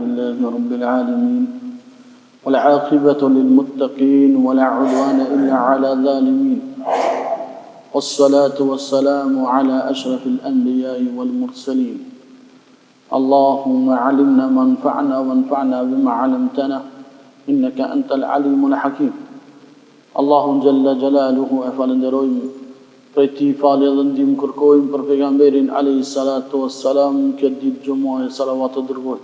لله رب العالمين والعاقبة للمتقين ولا عدوان إلا على الظالمين والصلاة والسلام على أشرف الأنبياء والمرسلين اللهم علمنا ما ينفعنا وانفعنا بما علمتنا إنك أنت العليم الحكيم اللهم جل جلاله أفلندرويم Preti falje dhe ndim kërkojmë për pejgamberin alayhi salatu wassalam këtë ditë xumah salavat të dërgoj.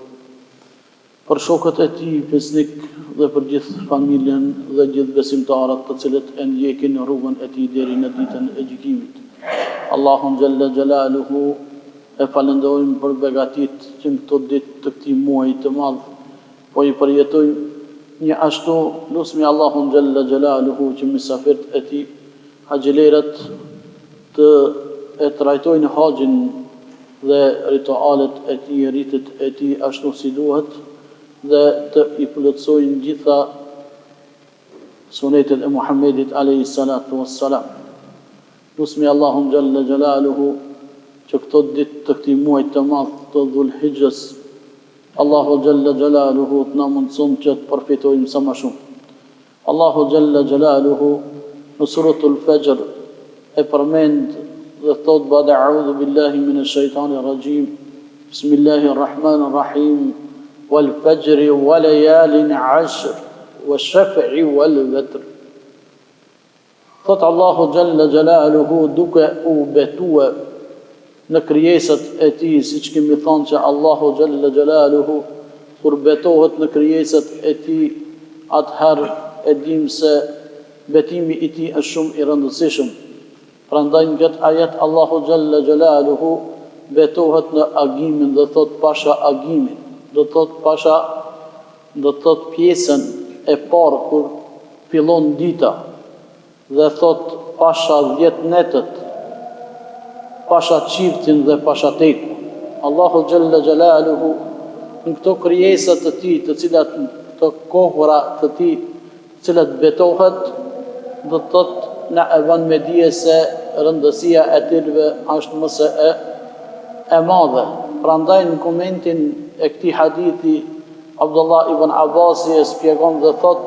Për shokët e tij besnik dhe për gjithë familjen dhe gjithë besimtarët të cilët e ndjekin rrugën e tij deri në ditën e gjykimit. Allahun xhalla xjalaluhu e falenderojmë për begatit që në këto ditë të këtij muaji të madh po i përjetojmë një ashtu lutemi Allahun xhalla xjalaluhu që mysafirët e tij haxhilerët të e trajtojnë haxhin dhe ritualet e tij, ritet e tij ashtu si duhet dhe të i plotësojnë gjitha sunetet e Muhammedit alayhi salatu wassalam. Lutemi Allahun xhalla xjalaluhu që këto ditë të këtij muaji të madh të Dhulhijhes Allahu xhalla xjalaluhu të na mundson që të përfitojmë sa më shumë. Allahu xhalla xjalaluhu në suratul Fajr e përmend dhe thot ba'da a'udhu billahi minash shaitanir rajim bismillahir rahmanir rahim wal fajri wa layalin 'ashr wash-shaf'i wal watr. Thot Allahu xhalla xjalaluhu duke u betuar në krijesat e tij, siç kemi thënë që Allahu xhalla xjalaluhu kur betohet në krijesat e tij atëherë e dim se betimi i tij është shumë i rëndësishëm. Prandaj në këtë ajet Allahu xhalla xjalaluhu betohet në agimin dhe thot pasha agimin, do thot pjesën e parë kur fillon dita dhe thot pasha 10 netët, pasha çiftin dhe pasha tekun. Allahu xhalla xjalaluhu në këto krijesa të tij, të cilat këto kohra të tij, të cilat betohet, do thot na e vën me dije se rëndësia e tyre është mëse e madhe. Prandaj në komentin e këtij hadithi Abdullah ibn Abbasi e shpjegon dhe thot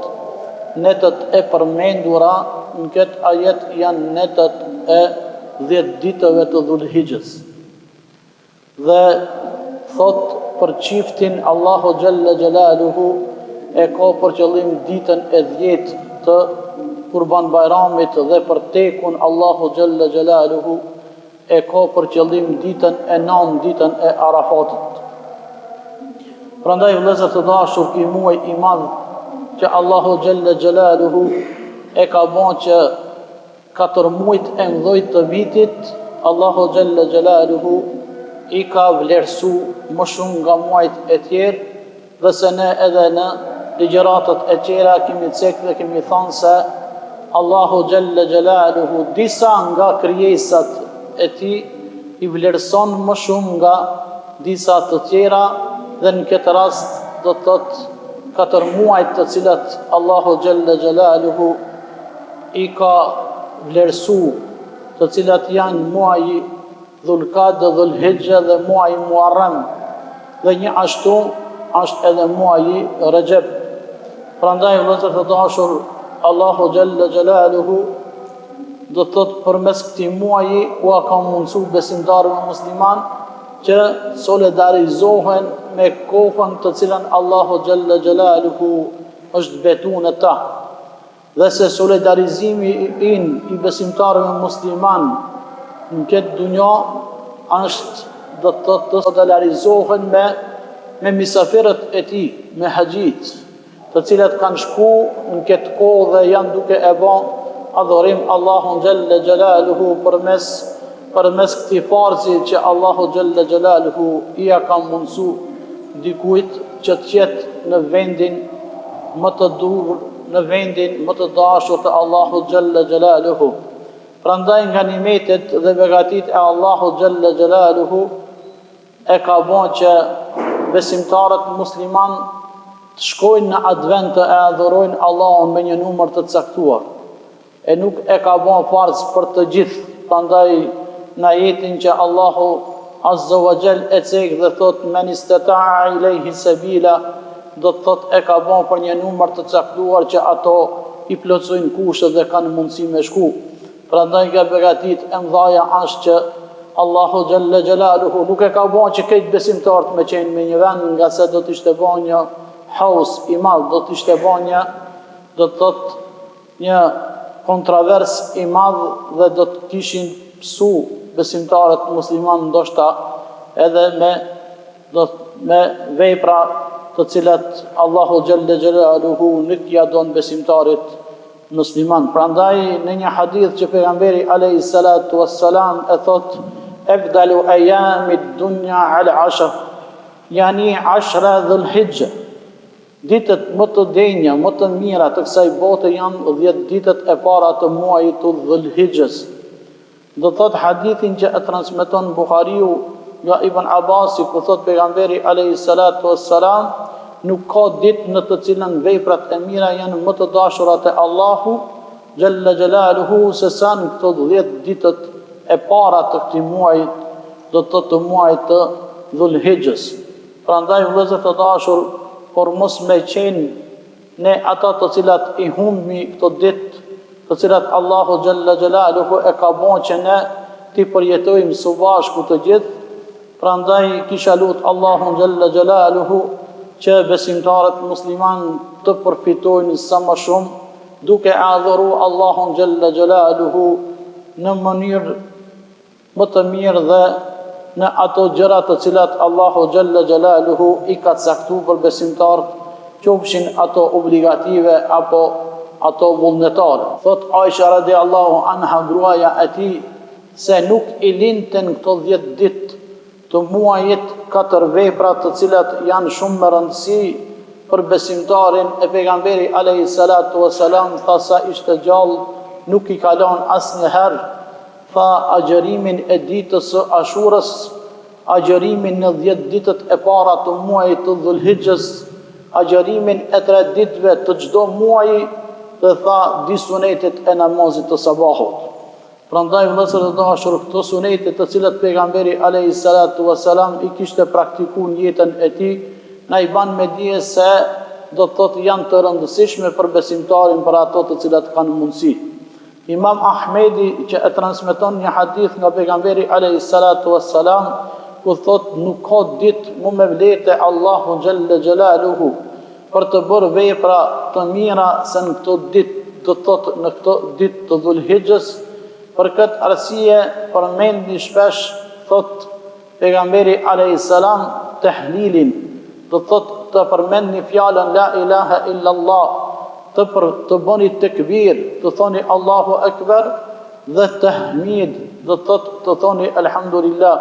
netët e përmendura në këtë ajet janë netët e 10 ditëve të Dhulhijhes. Dhe thot për çiftin Allahu xhalla xjalaluhu e ka për qëllim ditën e 10 të Kurban Bayramit dhe për tekun Allahu xhalla xjalaluhu e ka për qëllim ditën e 9, ditën e Arafatit. Prandaj vëllezër të dashur, ky muaj i madh që Allahu xhalla xjalaluhu e ka bën që 4 muajt e mëdhenj të vitit Allahu xhalla xjalaluhu i ka vlerësu më shumë nga muajt e tjerë, dhe se ne edhe në ligjëratat e tjera kemi cekë dhe kemi thënë se Allahu xhalla xjalaluhu disa nga krijesat e tij i vlerëson më shumë nga disa të tjera, dhe në këtë rast do të thotë 4 muajt të cilat Allahu xhalla xjalaluhu i ka vlerësu, të cilat janë muaji Dhulqa'da, Dhulhijja dhe muaji Muharram, dhe një ashtu është edhe muaji Rajab. Prandaj vëllezër të dashur, Allahu xhalla xjalaluhu do të thotë përmes këtij muaji u ka mundsu besimtarëve musliman që solidarizohen me kohën të cilën Allahu xhalla xjalaluhu është betuar në ta. Dhe se solidarizimi i besimtarëve musliman në këtë dunja është do të thotë të solidarizohen me misafirët e tij, me haxhit, të cilët kanë shku në këtë kohë dhe janë duke e bën adhurim Allahun xhalla xjalaluhu përmes këtij farzi që Allahu xhalla xjalaluhu i ka mundsu dikujt që të jetë në vendin më të dur, në vendin më të dashur të Allahu xhalla xjalaluhu. Prandaj nga nimetet dhe begatit e Allahu xhalla xjalaluhu e ka bën që besimtarët musliman të shkojnë në advent të e adhurojnë Allahun me një numër të caktuar. E nuk e ka bën farz për të gjithë. Prandaj në ajetin që Allahu Azza wa Jall e cek dhe thot men istata'a ilayhi sabila, do të thot e ka bën për një numër të caktuar që ato i plotësojnë kushtet dhe kanë mundësi me shku. Prandaj nga begatit e mdhaja është që Allahu Jalla Jalaluhu nuk e ka bën që këtë besimtarët me qenë me një vend, nga se do të ishte bën një haus i madh, do të ishte bën një, do të thot një kontrovers i madh dhe do të kishin psu besimtarët musliman ndoshta edhe me vepra të cilat Allahu Jalla Jalaluhu nuk ja don besimtarit musliman. Prandaj në një hadith që pejgamberi alayhi salatu wassalam e thot afdalu ayami dunya al ashr, yani 10 dhulhijja, ditët më të denja, më të mira të kësaj bote janë 10 ditët e para të muajit të dhulhijjes. Do thot hadithin që e transmeton Buhariu nga Ibn Abasi, ku thot pejgamberi alayhi salatu wassalam, nuk ka ditë në të cilën veprat e mira janë më të dashura te Allahu Jalla Jalaluhu se sa në këto 10 ditët e para të këtij muaji, do të muajit të Dhulhijhes. Prandaj vëllezër të dashur, por mos me qenë ne ata të cilat i humbi këto ditë, të cilat Allahu Jalla Jalaluhu e ka bën që ne ti përjetojmë së bashku të gjithë. Prandaj kisha lut Allahun Jalla Jalaluhu që besimtarët musliman të përfitojnë sa më shumë, duke adhuru Allahun Jalla Jalaluhu në mënyrë më të mirë dhe në ato gjëra të cilat Allahu Jalla Jalaluhu i ka caktuar për besimtarët, qofshin ato obligative apo ato vullnetare. Thot Aisha radiallahu anha, gruaja e tij, se nuk i lindten këto 10 ditë të muajit 4 vepra të cilat janë shumë më rëndësi për besimtarin, e pejgamberi alayhi salatu wassalam tha sa ishte gjallë nuk i kalon asnjëherë, tha agjërimin e ditës së Ashurës, agjërimin në 10 ditët e para të muajit të Dhulhijhes, agjërimin e 3 ditëve të çdo muaji, dhe tha di sunetet e namazit të sabahut. Prandaj vëllezër të dashur, këto sunete të cilat pejgamberi alayhi salatu wassalam i kishte praktikuar në jetën e tij, na i ban me dije se do të thotë janë të rëndësishme për besimtarin, për ato të cilat kanë mundësi. Imam Ahmedi që e transmeton një hadith nga pejgamberi alayhi salatu wassalam, ku thot nuk ka ditë më me vlerë Allahu Jalla Jalaluhu për të bërë vepra të mira se në këto ditë, do të thotë në këto ditë të Dhulhijhes. Për këtë arsye përmendi shpesh, thot pejgamberi alayhi salam, tahlilin, do thot të përmendni fjalën la ilaha illa Allah, të bëni tekbir, të thoni Allahu Akbar, dhe tahmid, do thot të thoni alhamdulillah.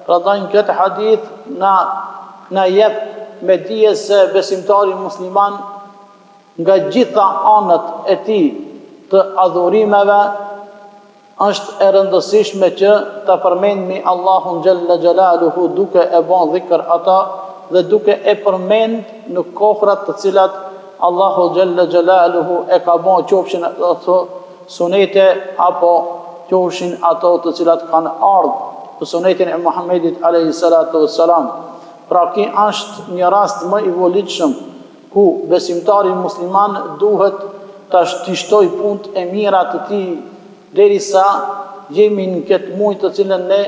Prandaj këtë hadith na jep me dije se besimtari musliman nga gjitha anët e tij të adhurimeve është e rëndësishme që të përmendni Allahun Jalla Jalaluhu duke e bën dhikr ata dhe duke e përmend në kohrat të cilat Allahu Jalla Jalaluhu e ka bën, qofshin ato sunete apo qofshin ato të cilat kanë ardhur në sunetin e Muhammedit alayhi salatu wassalam. Pra ki është një rast më i volitshëm ku besimtari musliman duhet të shtishtoj punët e mira të tij derisa jemi në këtë muaj të cilën ne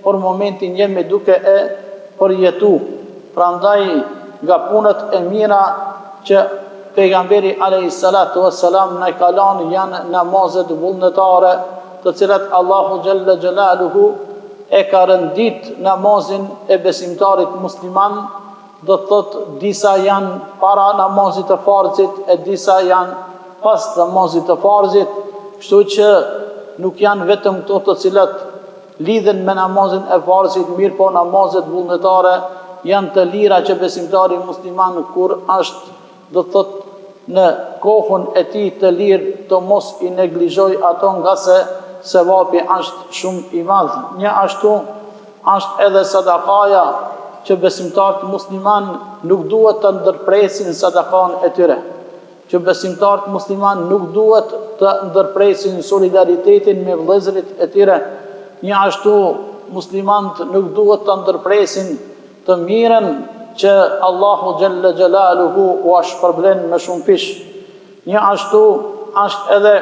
për momentin jemi duke e përjetu. Prandaj nga punët e mira që pejgamberi alayhi salatu wassalam na ka lënë janë namazet vullnetare, të cilat Allahu Jalla Jalaluhu e ka rëndit namazin e besimtarit musliman, do të thotë disa janë para namazit të farzit e disa janë pas namazit të farzit, kështu që nuk janë vetëm këto të cilat lidhen me namazin e farzit, mirë po namazet vullnetare janë të lira që besimtari musliman kur është, do të thotë, në kohën e tij të lirë të mos i neglizhoj ato, nga se sevapi është shumë i madh. Një ashtu është edhe sadakaja, që besimtarët musliman nuk duhet të ndërpresin sadakan e tyre, që besimtarët musliman nuk duhet të ndërpresin solidaritetin me vëllezërit e tyre. Një ashtu muslimant nuk duhet të ndërpresin të mirën që Allahu Gjelle Gjelaluhu u shpërblen me shumë fish. Një ashtu është edhe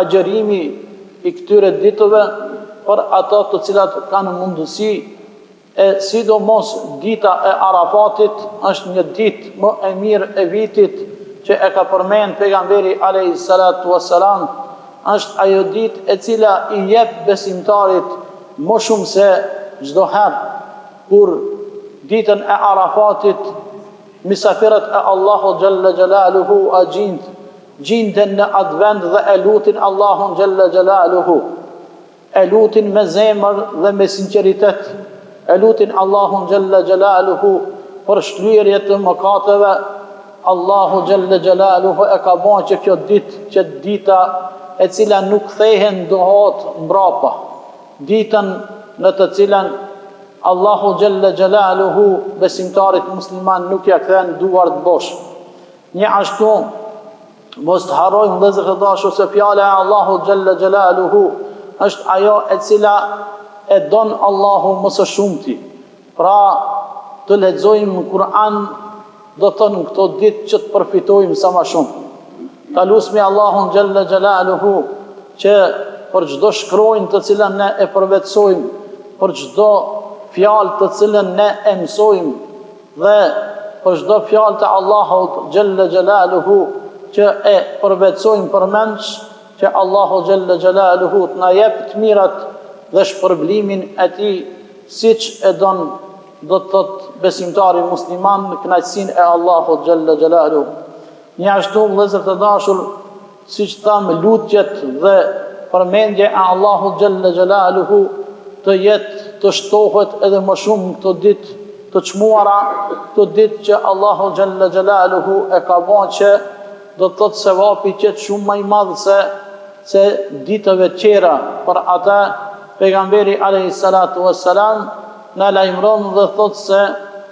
agjerimi i këtyre ditëve për ato të cilat kanë mundësi, e sidomos dita e Arafatit është një ditë më e mirë e vitit që e ka përmend pejgamberi alayhi salatu wassalam, është ajo ditë e cila i jep besimtarit më shumë se çdo herë, kur ditën e Arafatit misafirët e Allahu Gjelle Gjelaluhu a gjindën në atë vend dhe e lutin Allahun Gjelle Gjelaluhu, e lutin me zemër dhe me sinceritet, e lutin Allahun Gjelle Gjelaluhu për shlyerje të mëkateve. Allahu Gjelle Gjelaluhu e ka bën që kjo ditë, që dita e cila nuk kthehen dohat mbrapa, ditën në të cilën Allahu Gjelle Gjelaluhu besimtarit musliman nuk ja kthen duart bosh. Një ashtu mos të harrojmë vëllezër të dashur se fjala e Allahu Gjelle Gjelaluhu është ajo e cila e don Allahu më së shumti. Pra të lexojmë Kur'an do të thonë këto ditë që të përfitojmë sa më shumë. Ta lusmi Allahun Gjelle Gjelaluhu që për çdo shkronjë të cilën ne e përvetsojmë, për çdo fjalë të cilën ne e mësojmë dhe për çdo fjalë të Allahut Gjelle Gjelaluhu që e përvetsojmë përmendsh, që Allahu Gjelle Gjelaluhu të na jep të mirat dhe shpërblimin e tij siç e don, do të thotë besimtari musliman në kënaqësinë e Allahut Gjelle Gjelaluhu. Një ashtu vëllezër të dashur, siç thamë, lutjet dhe përmendja e Allahut Gjelle Gjelaluhu të jetë të shtohet edhe më shumë këto ditë të çmuara, këto ditë që Allahu Gjelle Gjelaluhu e ka bën që do të thotë sevapi qetë shumë më i madh se ditëve tjera. Për ata pejgamberi alayhi salatu wassalam na lajmëron dhe thotë se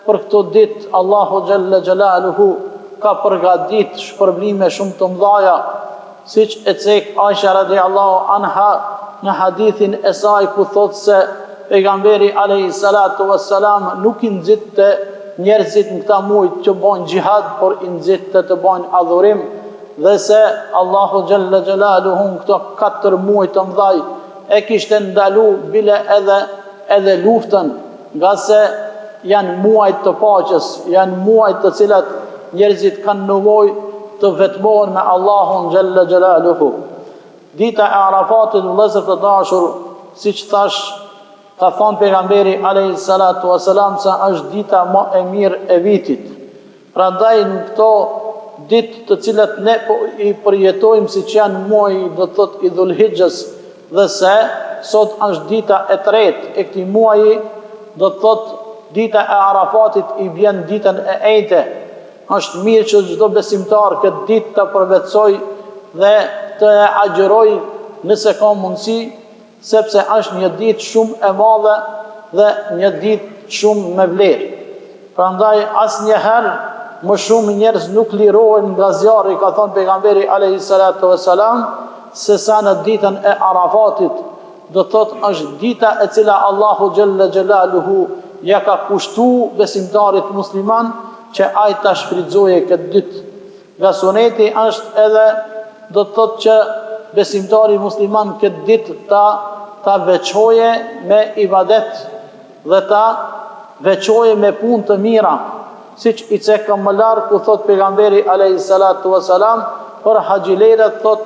për këto ditë Allahu Gjelle Gjelaluhu ka përgatit shpërblime shumë të mëdha, siç e cek Aisha radiallahu anha në hadithin e saj ku thotë se pejgamberi alayhi salatu wassalam nuk i nxitte njerëzit në këta muaj që bojnë gjihad, por i nxitte të bojnë adhurim, dhe se Allahu Gjelle Gjelaluhu në këto 4 muaj të mëdhaj e kishte ndalu bile edhe luftën, nga se janë muajt të paqes, janë muajt të cilat njerëzit kanë nevojë të vetmohen me Allahun Gjelle Gjelaluhu. Dita e Arafatit, vëllezër të dashur, siç thash, ka thonë pejgamberi alayhi salatu wassalam se është dita më e mirë e vitit. Prandaj në këto ditë të cilat ne i përjetojmë siç janë muaji, do të thotë i Dhulhijhes, dhe se sot është dita e 3 e këtij muaji, do të thotë dita e Arafatit i vjen ditën e Ejte. Është mirë që çdo besimtar këtë ditë të përvetsoj dhe të agjëroj nëse ka mundësi, sepse është një ditë shumë e madhe dhe një ditë shumë me vlerë. Prandaj asnjëherë më shumë njerëz nuk lirohen nga zjarri, ka thënë pejgamberi alayhi salatu wassalam, se sa në ditën e Arafatit, do thotë është dita e cila Allahu Gjelle Gjelaluhu ja ka kushtu besimtarit musliman që ai ta shfrytëzoje këtë ditë. Nga suneti është edhe, do të thotë që besimtari musliman këtë ditë ta veçoje me ibadet dhe ta veçoje me punë të mira, siç i cekëm më larg ku thot pejgamberi alayhi salatu wassalam për haxhilerët, thot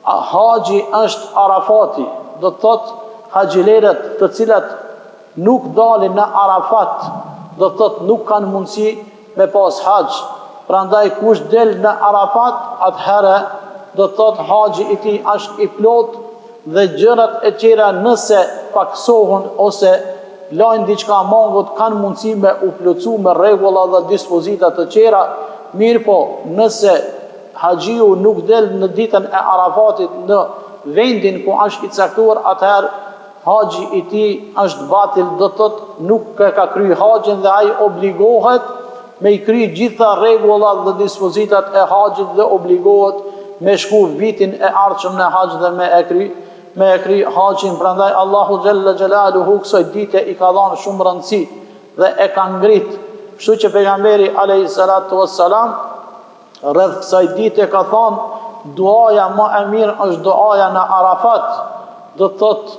haxhi është Arafati, do të thot haxhilerët të cilat nuk dalin në Arafat, do të thot nuk kanë mundësi me pas haxh. Prandaj kush del në Arafat, atëherë do të thot haxhi i tij është i plot dhe gjërat e tjera nëse paksohen ose lajnë diçka mangut, kanë mundësi me u plotësu me rregulla dhe dispozita të tjera. Mirë po, nëse haxhiu nuk del në ditën e Arafatit në vendin ku është i caktuar, atëherë haxhi i tij është batil, do të thotë nuk ka kryer haxhin dhe ai obligohet me i kry gjitha rregullat dhe dispozitat e haxhit dhe obligohet me shku vitin e ardhshëm në haxh dhe me e kry me e kry haqin, prandaj Allahu Gjelle Gjelaluhu kësoj dite i ka dhanë shumë rëndësi dhe e ka ngrit. Kështu që pejgamberi alayhi salatu wassalam rreth kësaj dite ka thonë duaja më e mirë është duaja në Arafat, do të thotë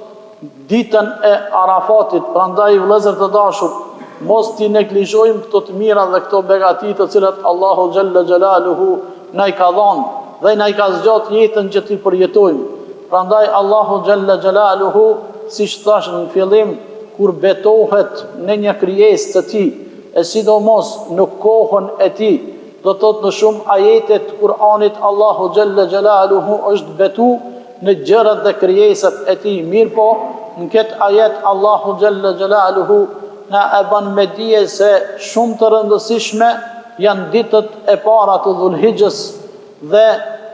ditën e Arafatit. Prandaj vëllezër të dashur, mos t'i neglizhojmë këto të mira dhe këto begati të cilat Allahu Gjelle Gjelaluhu na i ka dhanë dhe na i ka zgjat jetën që t'i përjetojmë. Prandaj Allahu Gjelle Gjelaluhu, siç thash në fillim, kur betohet në një krijesë të tij, e sidomos në kohën e tij, do të thotë në shumë ajete të Kur'anit Allahu Gjelle Gjelaluhu është betu në gjërat dhe krijesat e tij. Mirë po, në këtë ajet Allahu Gjelle Gjelaluhu na e bën me dije se shumë të rëndësishme janë ditët e para të Dhulhijhes dhe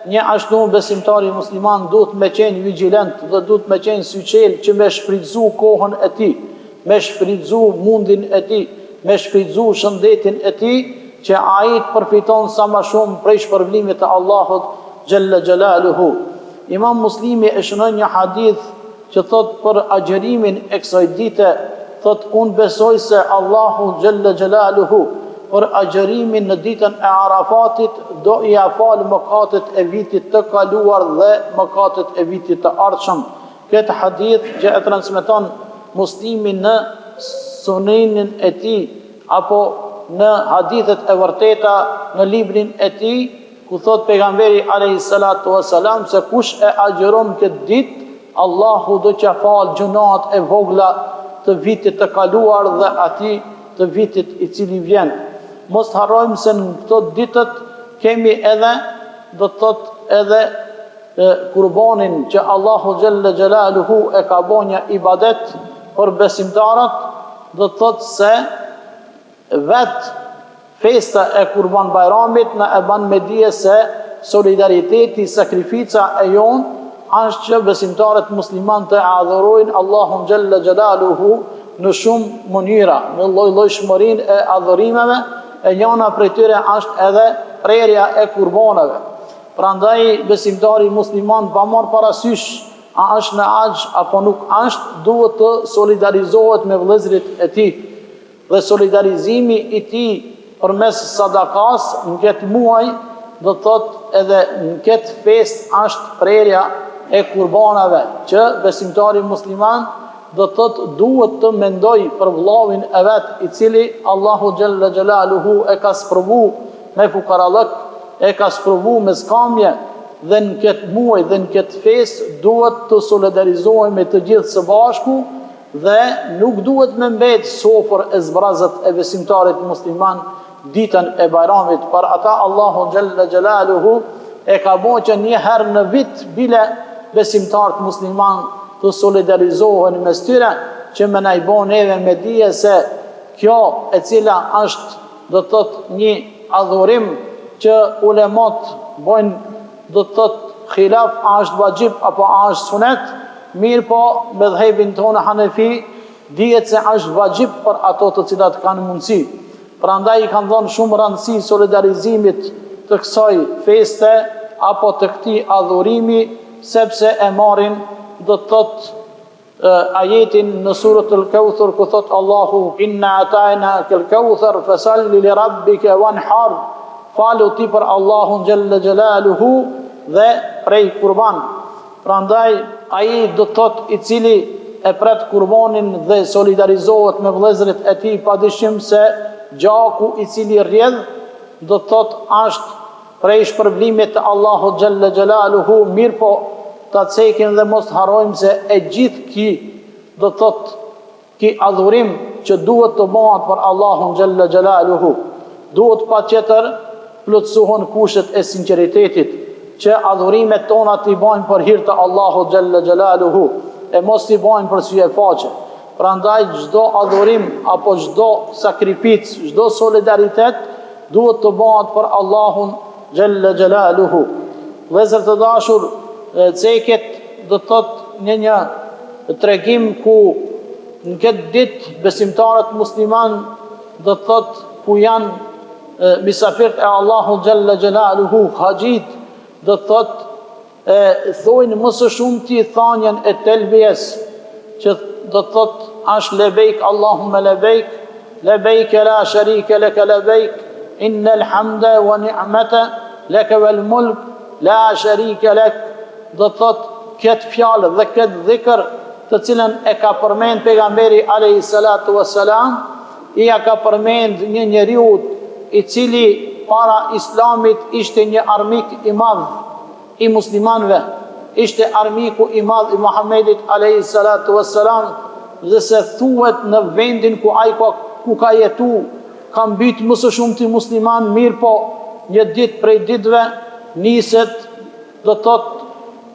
një ashtu besimtari musliman duhet me qenë vigjilent dhe duhet me qenë syçel që me shfrytëzu kohën e tij, me shfrytëzu mundin e tij, me shfrytëzu shëndetin e tij, që ai të përfiton sa më shumë prej shpërblimit të Allahut Gjelle Gjelaluhu. Imam Muslimi e shënon një hadith që thot për agjërimin e kësaj dite, thot unë besoj se Allahu Gjelle Gjelaluhu për agjërimin në ditën e Arafatit do i afal mëkatet e vitit të kaluar dhe mëkatet e vitit të ardhshëm. Këtë hadith që e transmeton Muslimi në sunenin e tij apo në hadithet e vërteta në librin e tij, ku thot pejgamberi alayhi salatu wasalam se kush e agjeron këtë ditë, Allahu do t'ia fal gjunat e vogla të vitit të kaluar dhe atij të vitit i cili vjen. Mos harrojmë se në këto ditët kemi edhe, do të thot edhe kurbanin që Allahu Gjelle Gjelaluhu e ka bërë një ibadet për besimtarët, do të thot se vetë festa e Kurban Bajramit në e ban me dije se solidariteti, sakrifica e jonë është që besimtarët musliman të adhurojnë Allahun Gjelle Gjelaluhu në shumë mënyra, në lloj-llojshmërinë e adhurimeve, e njëna prej tyre është edhe prerja e kurbaneve. Prandaj besimtari musliman pa marrë parasysh a është në haxh apo nuk është, duhet të solidarizohet me vëllezërit e tij. Dhe solidarizimi i tij përmes sadakas në këtë muaj, do të thotë edhe në këtë fest është prerja e kurbanave, që besimtari musliman do të thotë duhet të mendoj për vllavin e vet i cili Allahu Gjelle Gjelaluhu e ka sprovu me fukarallëk, e ka sprovu me skamje, dhe në këtë muaj dhe në këtë fest duhet të solidarizohemi të gjithë së bashku dhe nuk duhet me mbet sofër e zbrazët e besimtarit musliman ditën e Bajramit. Për ata Allahu Gjelle Gjelaluhu e ka bërë që një herë në vit bile besimtarët musliman të solidarizohen mes tyre, që me na i bën neve me dije se kjo e cila është, do të thotë, një adhurim që ulemat bojnë, do të thotë, khilaf a është vajib apo a është sunet, mirë po me dhëbin tonë Hanefi dihet se është vajib për ato të cilat kanë mundësi. Prandaj i kanë dhënë shumë rëndësi solidarizimit të kësaj feste apo të këtij adhurimi, sepse e marrin, do të thotë, ajetin në suratul Kauthar ku thot Allahu inna atayna kal kauthar fasalli li rabbika wanhar, falu ti për Allahun Gjelle Gjelaluhu dhe prej kurban. Prandaj ai do të thotë i cili e pret kurbanin dhe solidarizohet me vëllezërit e tij, padyshim se gjaku i cili rrjedh, do të thotë është prej shpërblimit të Allahut Gjelle Gjelaluhu, mirë po ta cekim dhe mos harrojmë se e gjithë ki, do të thotë, ki adhurim që duhet të bëhet për Allahun Gjelle Gjelaluhu, duhet patjetër plotësohen kushtet e sinqeritetit, që adhurimet tona t'i bëjmë për hir të Allahut Gjelle Gjelaluhu, e mos t'i bëjmë për sy e faqe. Prandaj çdo adhurim apo çdo sakrificë, çdo solidaritet duhet të bëhet për Allahun Gjelle Gjelaluhu. Vëllezër të dashur, ceket do të thotë një tregim ku në këtë ditë besimtarët musliman, do të thotë, ku janë misafirët e Allahu Gjelle Gjelaluhu, haxhit, do të thotë thojnë më së shumti thanjen e telbijes, që do të thot është lebejk Allahumme lebejk, lebejk la sharike leke lebejk, innel hamde wa ni'mete leke vel mulk, la sharike lek. Do të thot këtë fjalë dhe këtë dhikr të cilën e ka përmend pejgamberi alayhi salatu wassalam, i ka përmend një njeriu i cili para islamit ishte një armik i madh i muslimanëve, ishte armiku i madh i Muhamedit alayhi salatu wassalam, dhe se thuhet në vendin ku ka jetu, ka mbyt më së shumti musliman, mirë po një ditë prej ditëve niset, do të thotë,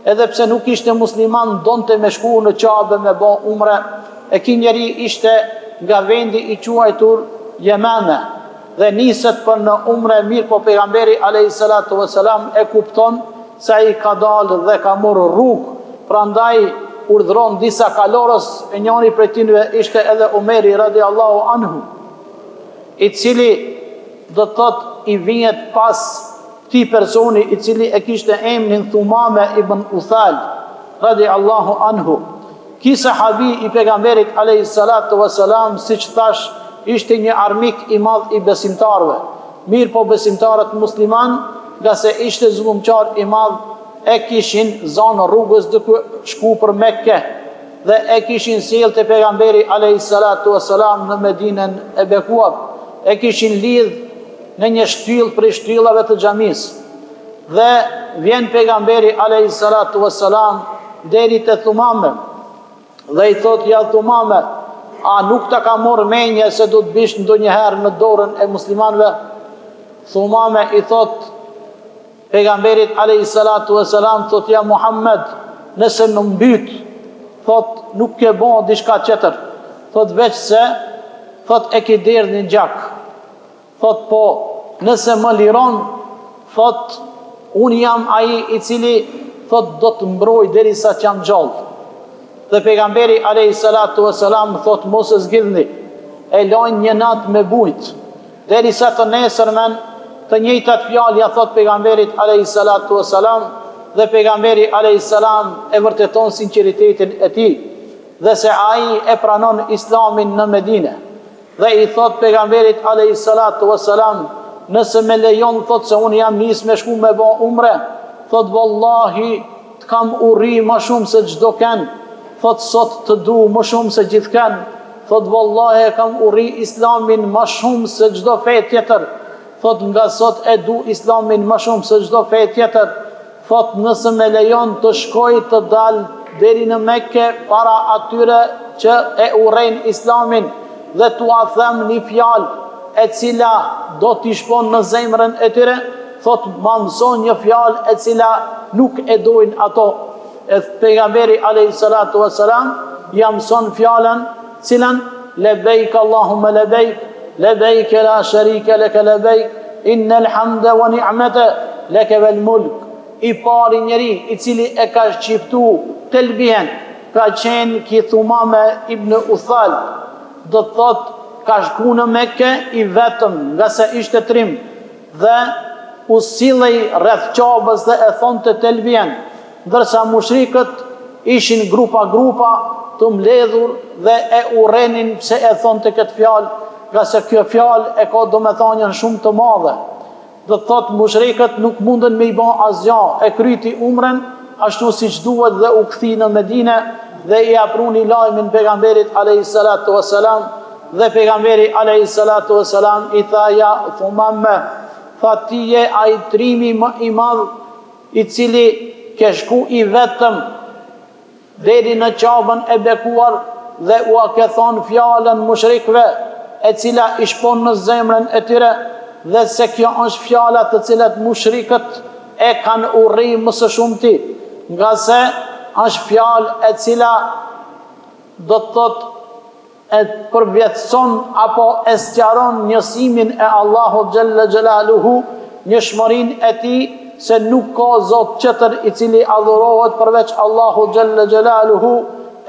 edhe pse nuk ishte musliman, donte me shku në Qabe me bë umre, e ky njeri ishte nga vendi i quajtur Yemene dhe niset për në umre, mirë po pejgamberi alayhi salatu wassalam e kupton se ai ka dalë dhe ka marrë rrugë, prandaj urdhëron disa kalorës, e njëri prej tyre ishte edhe Omeri radiallahu anhu, i cili do të thotë i vihet pas këtij personi i cili e kishte emrin Thumame ibn Uthal radiallahu anhu. Ky sahabi i pejgamberit alayhi salatu wassalam, siç thash, ishte një armik i madh i besimtarëve. Mirë po besimtarët musliman, nga se ishte zullumqar i madh, e kishin zanë rrugës duke shku për Mekke dhe e kishin sjellë te pejgamberi alayhi salatu wassalam në Medinën e bekuar, e kishin lidh në një shtyllë prej shtyllave të xhamisë. Dhe vjen pejgamberi alayhi salatu wassalam deri te Thumame dhe i thot: ja Thumame, a nuk ta ka marrë menje se do të bish ndonjëherë në dorën e muslimanëve? Thumame i thot pejgamberit alayhi salatu wassalam, thot: ja Muhammed, nëse më mbyt, thot nuk ke bën diçka tjetër, thot veç se thot e ke derdhë një gjak, thot po nëse më liron, thot unë jam ai i cili thot do të mbroj derisa të jam gjallë. Dhe pejgamberi alayhi salatu wassalam thot: mos e zgjidhni, e lajnë një natë me bujt, derisa të nesërmen të njëjtat fjalë ja thot pejgamberit alayhi salatu wassalam, dhe pejgamberi alayhi salam e vërteton sinqeritetin e tij dhe se ai e pranon islamin në Medinë. Dhe i thot pejgamberit alayhi salatu wassalam: nëse me lejon, thot se unë jam nis me shku me bë umre, thot vallahi të kam urri më shumë se çdo kënd, thot sot të du më shumë se gjithkën, thot vallahi kam urri islamin më shumë se çdo fe tjetër, thot nga sot e du islamin më shumë se çdo fe tjetër, thot nëse me lejon të shkoj të dal deri në Mekke para atyre që e urrejnë islamin dhe t'ua them një fjalë e cila do t'i shpon në zemrën e tyre, thot ma mëson një fjalë e cila nuk e dojnë ato. E pejgamberi alayhi salatu wassalam ja mëson fjalën cilën lebejk Allahumme lebejk, lebejk la sharike leke lebejk, innel hamde wa ni'mete leke vel mulk. I pari njeri i cili e ka shqiptu telbihen ka qenë ki Thumame ibn Uthal, do të thot ka shku në Mekke i vetëm, nga se ishte trim, dhe u sillej rreth Qabës dhe e thonte telbihen, ndërsa mushrikët ishin grupa të mbledhur dhe e urrenin pse e thonte këtë fjalë, nga se kjo fjalë e ka domethënien shumë të madhe. Do të thot mushrikët nuk mundën me i bën asgjë, e kryti umren ashtu siç duhet dhe u kthi në Medinë dhe i apruni lajmin pejgamberit alayhi salatu wassalam, dhe pejgamberi alayhi salatu wassalam i tha: ja Thumame, tha ti je ai trimi më i madh i cili ke shku i vetëm deri në Qabën e bekuar dhe u ke thonë fjalën mushrikëve e cila i shpon në zemrën e tyre, dhe se kjo është fjala të cilat mushrikët e kanë urri më së shumti, nga se është fjalë e cila do të thot e përvjetëson apo e sqaron njësimin e Allahut xhalla xhelaluhu, njëshmërinë e tij se nuk ka zot tjetër i cili adhurohet përveç Allahut xhalla xhelaluhu,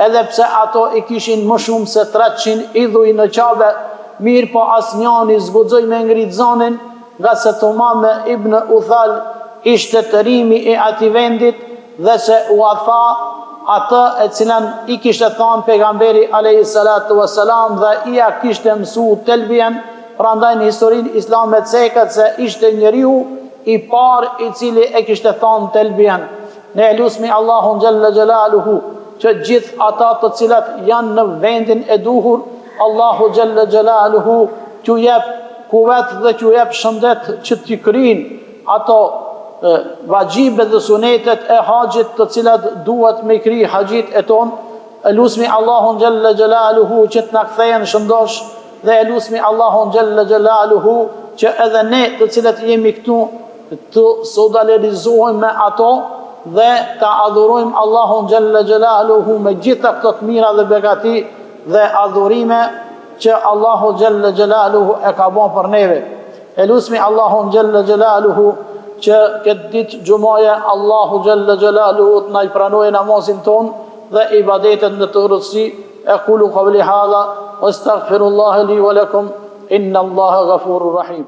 edhe pse ato i kishin më shumë se 300 idhuj në Qabe, mirë po asnjani zguxoi me ngrit zanin, nga se Thumame ibn Uthal ishte tërimi i atij vendit dhe se u tha atë e cilën i kishte thënë pejgamberi alayhi salatu wassalam dhe ia kishte mësuar telbien. Prandaj në historinë islame ceket se ishte njeriu i parë i cili e kishte thënë telbien. Ne elusmi Allahun xhalla xjalaluhu që gjithë ata të cilat janë në vendin e duhur, Allahu xhalla xjalaluhu t'ju jep kuvet dhe t'ju jep shëndet që t'i kryjnë ato vajibet dhe sunetet e haxhit të cilat duhet me kry haxhit e ton. Elusmi Allahun xhalla xjalaluhu që t'na kthejnë shëndosh dhe elusmi Allahun xhalla xjalaluhu që edhe ne të cilët jemi këtu të solidarizohemi me ato dhe ta adhurojmë Allahun xhalla xjalaluhu me gjitha këto të mira dhe begati dhe adhurime që Allahu xhalla xjalaluhu e ka bën për neve. Elusmi Allahun xhalla xjalaluhu që këtë ditë xumaje Allahu xhalla xjalaluhu të na i pranojë namazin ton dhe ibadetet në të rëndësi. أقول قولي هذا واستغفر الله لي ولكم إن الله غفور رحيم.